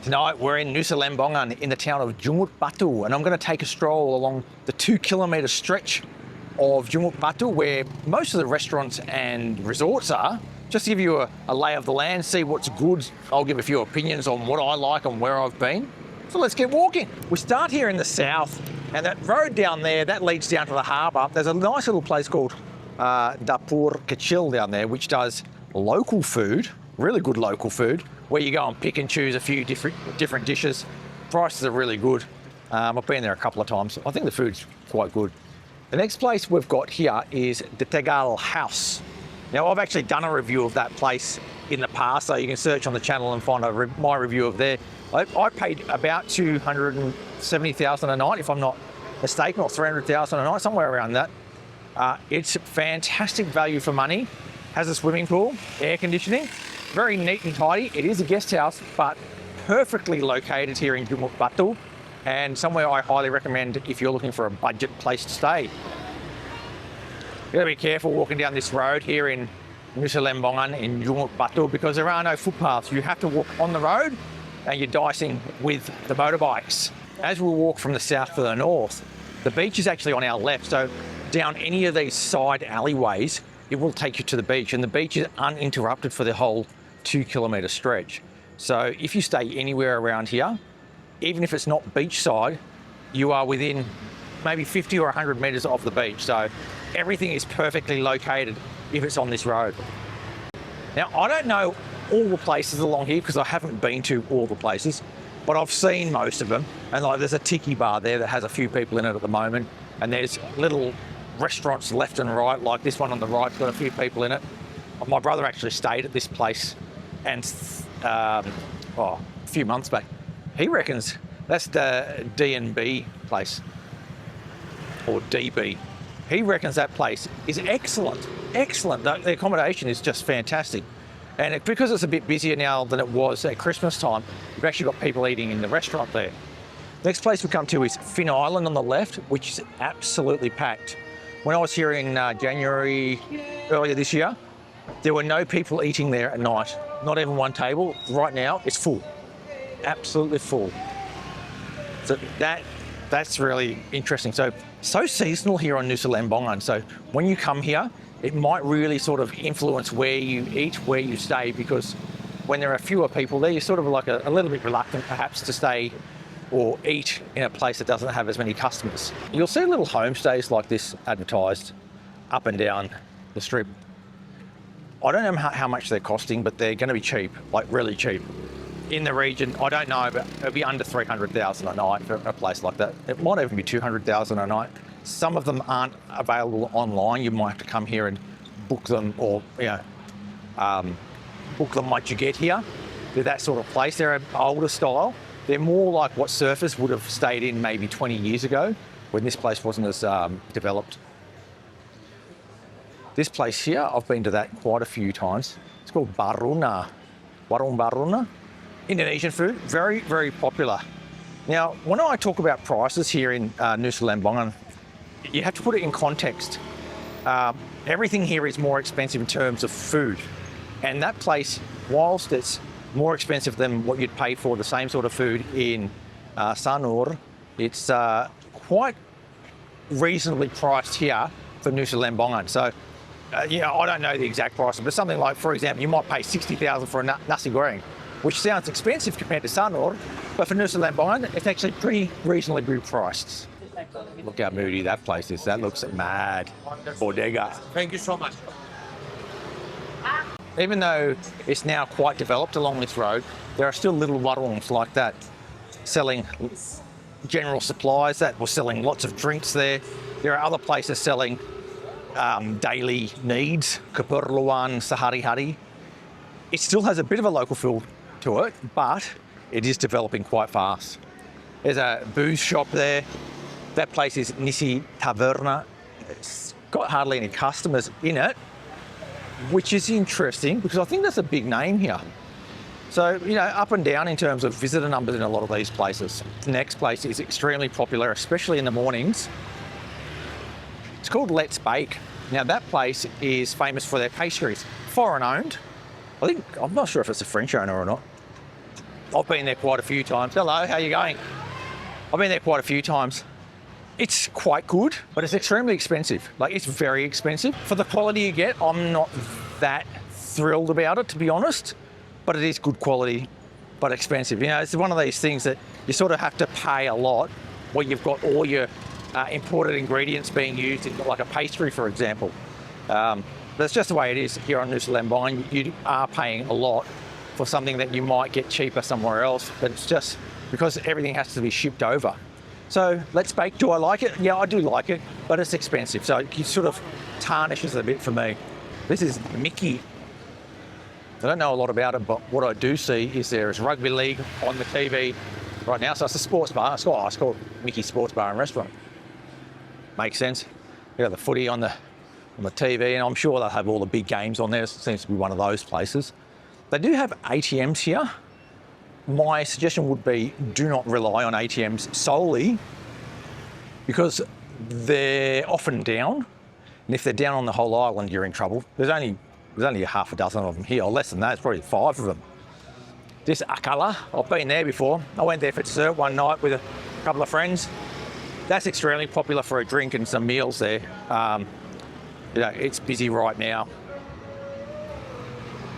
Tonight we're in Nusa Lembongan in the town of JungutBatu, and I'm going to take a stroll along the 2-kilometre stretch of JungutBatu where most of the restaurants and resorts are. Just to give you a lay of the land, see what's good. I'll give a few opinions on what I like and where I've been. So let's get walking. We start here in the south, and that road down there, that leads down to the harbour. There's a nice little place called Dapur Kecil down there, which does local food, really good local food, where you go and pick and choose a few different dishes. Prices are really good. I've been there a couple of times. I think the food's quite good. The next place we've got here is the Teal House. Now, I've actually done a review of that place in the past, so you can search on the channel and find my review of there. I paid about 270,000 a night, if I'm not mistaken, or 300,000 a night, somewhere around that. It's fantastic value for money. Has a swimming pool, air conditioning, very neat and tidy. It is a guest house, but perfectly located here in JungutBatu, and somewhere I highly recommend if you're looking for a budget place to stay. You've got to be careful walking down this road here in Nusa Lembongan in JungutBatu because there are no footpaths. You have to walk on the road and you're dicing with the motorbikes. As we walk from the south to the north, the beach is actually on our left, so down any of these side alleyways, it will take you to the beach, and the beach is uninterrupted for the whole 2-kilometre stretch. So if you stay anywhere around here, even if it's not beachside, you are within maybe 50 or 100 metres of the beach. So everything is perfectly located if it's on this road. Now, I don't know all the places along here because I haven't been to all the places, but I've seen most of them. And like, there's a tiki bar there that has a few people in it at the moment, and there's little restaurants left and right, like this one on the right's got a few people in it. My brother actually stayed at this place and a few months back. He reckons that's the D&B place, or DB. He reckons that place is excellent, excellent. The accommodation is just fantastic. And because it's a bit busier now than it was at Christmas time, we've actually got people eating in the restaurant there. Next place we come to is Fin Island on the left, which is absolutely packed. When I was here in January earlier this year, there were no people eating there at night, not even one table. Right now, it's full, absolutely full. So that's really interesting. So seasonal here on Nusa Lembongan. So when you come here, it might really sort of influence where you eat, where you stay, because when there are fewer people there, you're sort of like a little bit reluctant perhaps to stay or eat in a place that doesn't have as many customers. You'll see little homestays like this advertised up and down the strip. I don't know how much they're costing, but they're going to be cheap, like really cheap. In the region, I don't know, but it'll be under 300,000 a night for a place like that. It might even be 200,000 a night. Some of them aren't available online. You might have to come here and book them, or book them once you get here. They're that sort of place. They're an older style. They're more like what surfers would have stayed in maybe 20 years ago when this place wasn't as developed. This place here, I've been to that quite a few times. It's called Baruna Barona. Indonesian food, very, very popular. Now, when I talk about prices here in Nusa Lembongan, you have to put it in context. Everything here is more expensive in terms of food. And that place, whilst it's more expensive than what you'd pay for the same sort of food in Sanur, it's quite reasonably priced here for Nusa Lembongan. So, I don't know the exact price, but something like, for example, you might pay 60,000 for a nasi goreng, which sounds expensive compared to Sanur, but for Nusa Lembongan, it's actually pretty reasonably good priced. Look how moody that place is. That looks mad. Bodega. Thank you so much. Even though it's now quite developed along this road, there are still little warungs like that selling general supplies. That were selling lots of drinks there. There are other places selling daily needs, keperluan sehari-hari. It still has a bit of a local feel to it, but it is developing quite fast. There's a booze shop there. That place is Nisi Taverna. It's got hardly any customers in it, which is interesting because I think that's a big name here. So, up and down in terms of visitor numbers in a lot of these places. The next place is extremely popular, especially in the mornings. It's called Let's Bake. Now, that place is famous for their pastries. Foreign owned. I'm not sure if it's a French owner or not. I've been there quite a few times. Hello, how you going? I've been there quite a few times. It's quite good, but it's extremely expensive. Like, it's very expensive. For the quality you get, I'm not that thrilled about it, to be honest, but it is good quality, but expensive. You know, it's one of these things that you sort of have to pay a lot where you've got all your imported ingredients being used in, like a pastry, for example. That's just the way it is here on Nusa Lembongan. You are paying a lot for something that you might get cheaper somewhere else, but it's just because everything has to be shipped over. So let's bake. Do I like it? Yeah, I do like it, but it's expensive. So it sort of tarnishes a bit for me. This is Mickey. I don't know a lot about it, but what I do see is there is rugby league on the TV right now. So it's a sports bar. It's called Mickey Sports Bar and Restaurant. Makes sense. You got the footy on the TV, and I'm sure they'll have all the big games on there. It seems to be one of those places. They do have ATMs here. My suggestion would be do not rely on ATMs solely because they're often down. And if they're down on the whole island, you're in trouble. There's only a half a dozen of them here, or less than that. It's probably 5 of them. This Akala, I've been there before. I went there for dessert one night with a couple of friends. That's extremely popular for a drink and some meals there. You know, it's busy right now,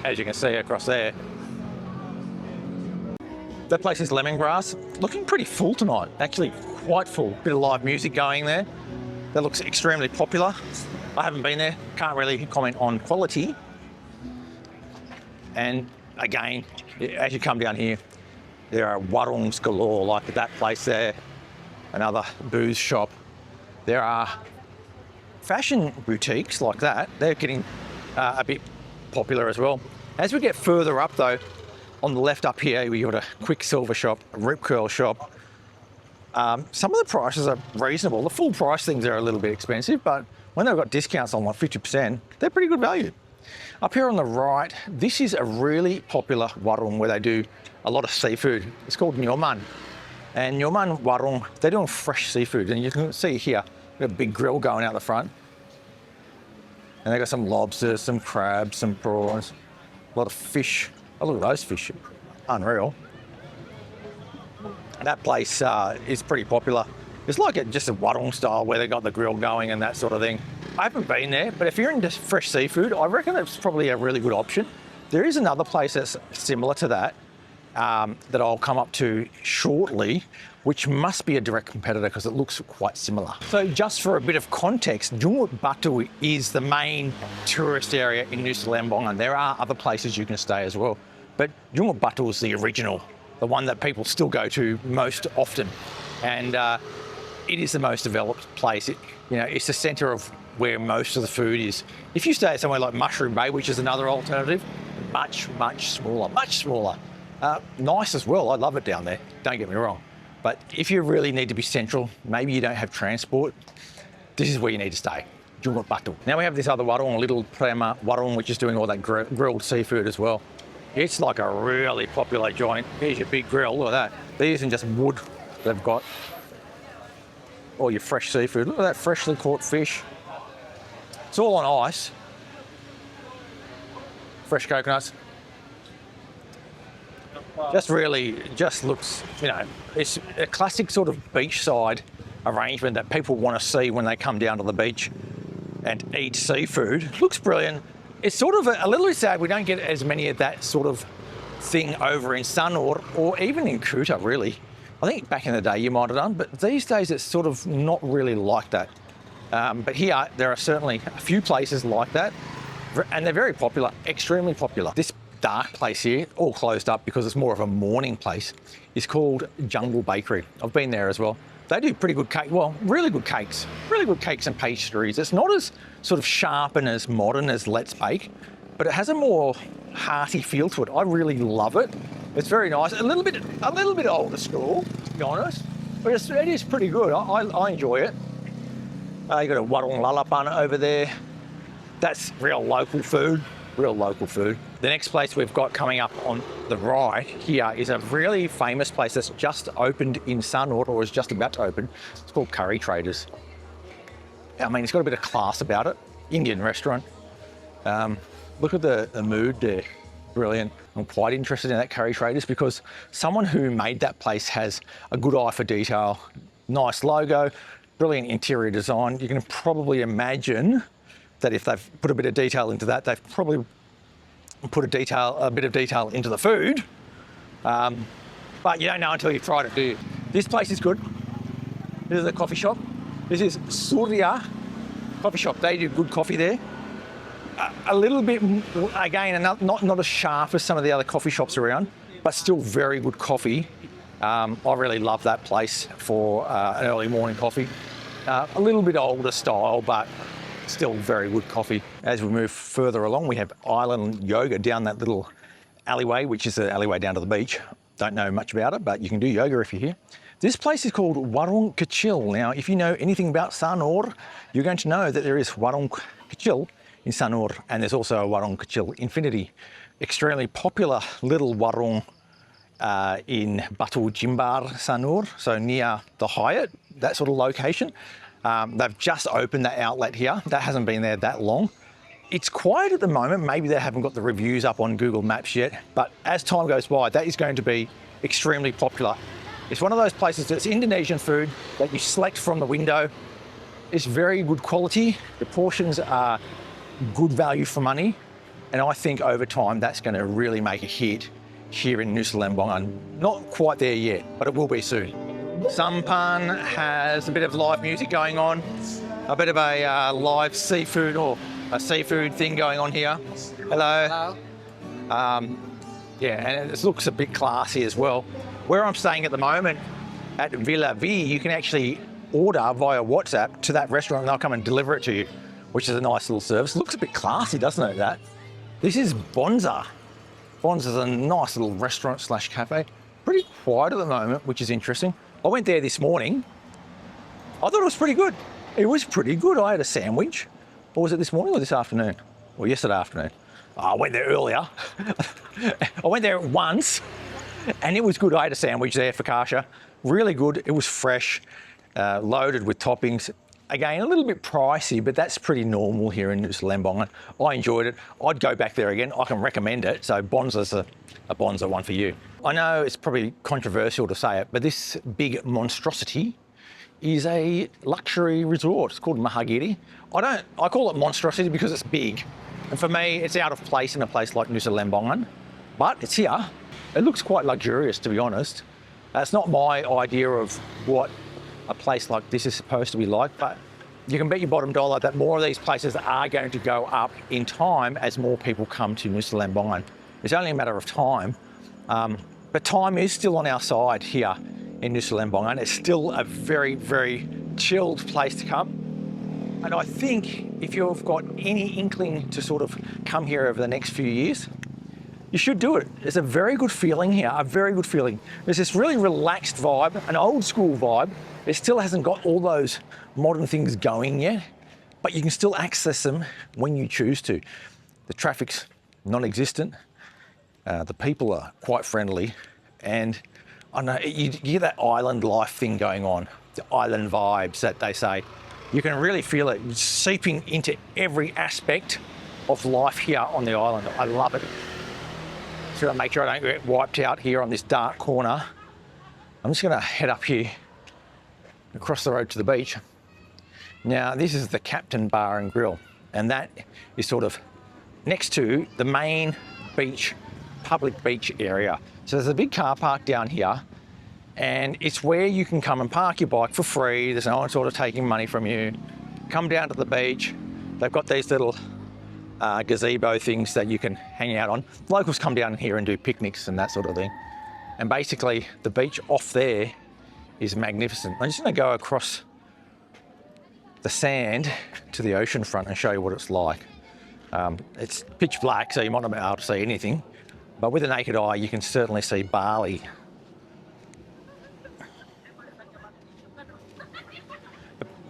as you can see across there. That place is Lemongrass. Looking pretty full tonight, actually quite full. Bit of live music going there. That looks extremely popular. I haven't been there, can't really comment on quality. And again, as you come down here, there are warungs galore, like that place there, another booze shop. There are fashion boutiques like that. They're getting a bit popular as well. As we get further up though, on the left up here, we got a Quicksilver shop, a Rip Curl shop. Some of the prices are reasonable. The full price things are a little bit expensive, but when they've got discounts on like 50%, they're pretty good value. Up here on the right, this is a really popular warung where they do a lot of seafood. It's called Yman. And Yman warung, they're doing fresh seafood. And you can see here, we've got a big grill going out the front. And they've got some lobsters, some crabs, some prawns, a lot of fish. Oh, look at those fish, unreal. That place is pretty popular. It's like just a warung style where they got the grill going and that sort of thing. I haven't been there, but if you're into fresh seafood, I reckon it's probably a really good option. There is another place that's similar to that, that I'll come up to shortly, which must be a direct competitor because it looks quite similar. So just for a bit of context, JungutBatu is the main tourist area in Nusa Lembongan. There are other places you can stay as well, but JungutBatu is the original, the one that people still go to most often. And it is the most developed place. It's the center of where most of the food is. If you stay at somewhere like Mushroom Bay, which is another alternative, much smaller. Nice as well. I love it down there, don't get me wrong. But if you really need to be central, maybe you don't have transport, this is where you need to stay, JungutBatu. Now we have this other warung, Little Prema warung, which is doing all that grilled seafood as well. It's like a really popular joint. Here's your big grill, look at that. They're using just wood they've got. All your fresh seafood. Look at that freshly caught fish. It's all on ice. Fresh coconuts. Just looks, it's a classic sort of beachside arrangement that people want to see when they come down to the beach and eat seafood. Looks brilliant. It's sort of a little bit sad we don't get as many of that sort of thing over in Sanur or even in Kuta, really. I think back in the day you might have done, but these days it's sort of not really like that. But here, there are certainly a few places like that, and they're very popular, extremely popular. This dark place here, all closed up because it's more of a morning place, is called Jungle Bakery. I've been there as well. They do pretty good cake, well, really good cakes and pastries. It's not as sort of sharp and as modern as Let's Bake, but it has a more hearty feel to it. I really love it. It's very nice. A little bit older school, to be honest, but it is pretty good. I enjoy it. You got a warung lalapan over there. That's real local food. The next place we've got coming up on the right here is a really famous place that's just opened in Sanur, or is just about to open. It's called Curry Traders. I mean, it's got a bit of class about it. Indian restaurant. Look at the mood there. Brilliant. I'm quite interested in that Curry Traders because someone who made that place has a good eye for detail, nice logo, brilliant interior design. You can probably imagine that if they've put a bit of detail into that, they've probably put a bit of detail into the food. But you don't know until you've tried it, do you? This place is good. This is a coffee shop. This is Surya Coffee Shop. They do good coffee there. A little bit, again, not as sharp as some of the other coffee shops around, but still very good coffee. I really love that place for an early morning coffee. A little bit older style, but still very good coffee. As we move further along, we have Island Yoga down that little alleyway, which is the alleyway down to the beach. Don't know much about it, but you can do yoga if you're here. This place is called Warung Kecil. Now, if you know anything about Sanur, you're going to know that there is Warung Kecil in Sanur, and there's also a Warung Kecil Infinity. Extremely popular little warung in Batu Jimbar, Sanur, so near the Hyatt, that sort of location. They've just opened that outlet here. That hasn't been there that long. It's quiet at the moment. Maybe they haven't got the reviews up on Google Maps yet, but as time goes by, that is going to be extremely popular. It's one of those places that's Indonesian food that you select from the window. It's very good quality. The portions are good value for money. And I think over time, that's going to really make a hit here in Nusa Lembongan. Not quite there yet, but it will be soon. Sampan has a bit of live music going on, a bit of a live seafood or a seafood thing going on here. Hello. Hello. Yeah, and it looks a bit classy as well. Where I'm staying at the moment, at Villa V, you can actually order via WhatsApp to that restaurant and they'll come and deliver it to you, which is a nice little service. It looks a bit classy, doesn't it, that? This is Bonza. Bonza's a nice little restaurant slash cafe. Pretty quiet at the moment, which is interesting. I went there this morning. I thought it was pretty good. It was pretty good. I had a sandwich. Or was it this morning or this afternoon? Or yesterday afternoon. I went there earlier. I went there once and it was good. I had a sandwich there for Kasha. Really good. It was fresh, loaded with toppings. Again, a little bit pricey, but that's pretty normal here in Nusa Lembongan. I enjoyed it. I'd go back there again. I can recommend it. So Bonza's a Bonza one for you. I know it's probably controversial to say it, but this big monstrosity is a luxury resort. It's called Mahagiri. I call it monstrosity because it's big. And for me, it's out of place in a place like Nusa Lembongan, but it's here. It looks quite luxurious, to be honest. It's not my idea of what a place like this is supposed to be like, but you can bet your bottom dollar that more of these places are going to go up in time as more people come to Nusa Lembongan. It's only a matter of time, but time is still on our side here in Nusa Lembongan. It's still a very, very chilled place to come. And I think if you've got any inkling to sort of come here over the next few years, you should do it. There's a very good feeling here, a very good feeling. There's this really relaxed vibe, an old school vibe. It still hasn't got all those modern things going yet, but you can still access them when you choose to. The traffic's non-existent. The people are quite friendly. And I know you get that island life thing going on, the island vibes that they say. You can really feel it seeping into every aspect of life here on the island. I love it. Just gotta make sure I don't get wiped out here on this dark corner. I'm just gonna head up here, across the road to the beach. Now, this is the Captain Bar and Grill, and that is sort of next to the main beach, public beach area. So there's a big car park down here, and it's where you can come and park your bike for free. There's no one sort of taking money from you. Come down to the beach. They've got these little gazebo things that you can hang out on. Locals come down here and do picnics and that sort of thing. And basically the beach off there is magnificent. I'm just gonna go across the sand to the ocean front and show you what it's like. It's pitch black, so you might not be able to see anything, but with the naked eye, you can certainly see Bali.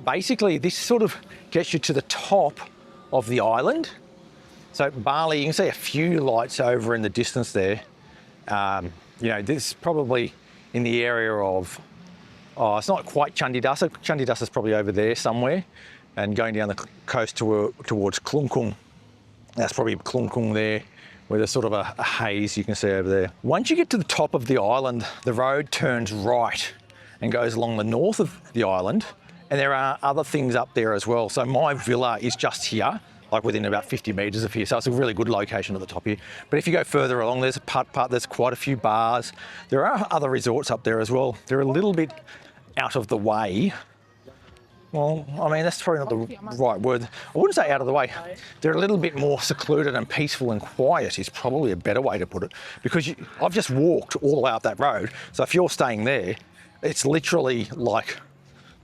Basically, this sort of gets you to the top of the island. So Bali, you can see a few lights over in the distance there. You know, this is probably in the area of, it's not quite Candidasa. Candidasa is probably over there somewhere, and going down the coast towards Klungkung. That's probably Klungkung there, where there's sort of a haze you can see over there. Once you get to the top of the island, the road turns right and goes along the north of the island, and there are other things up there as well. So my villa is just here, like within about 50 metres of here, so it's a really good location at the top here. But if you go further along, there's a putt-putt, there's quite a few bars. There are other resorts up there as well. They're a little bit out of the way. Well, I mean, that's probably not the right word. I wouldn't say out of the way. They're a little bit more secluded and peaceful and quiet is probably a better way to put it, because I've just walked all the way up that road. So if you're staying there, it's literally like,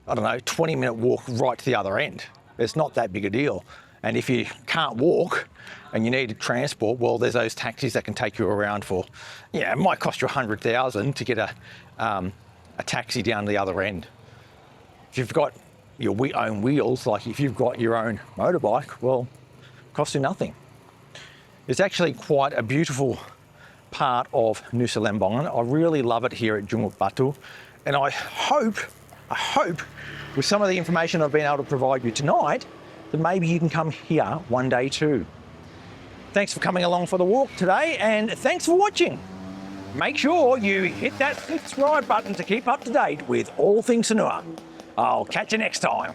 I don't know, 20-minute walk right to the other end. It's not that big a deal. And if you can't walk and you need transport, well, there's those taxis that can take you around for, yeah, it might cost you $100,000 to get a taxi down to the other end. If you've got your own wheels, like if you've got your own motorbike, well, it costs you nothing. It's actually quite a beautiful part of Nusa Lembongan. I really love it here at JungutBatu, and I hope with some of the information I've been able to provide you tonight, that maybe you can come here one day too. Thanks for coming along for the walk today, and thanks for watching. Make sure you hit that subscribe button to keep up to date with all things Sanua. I'll catch you next time.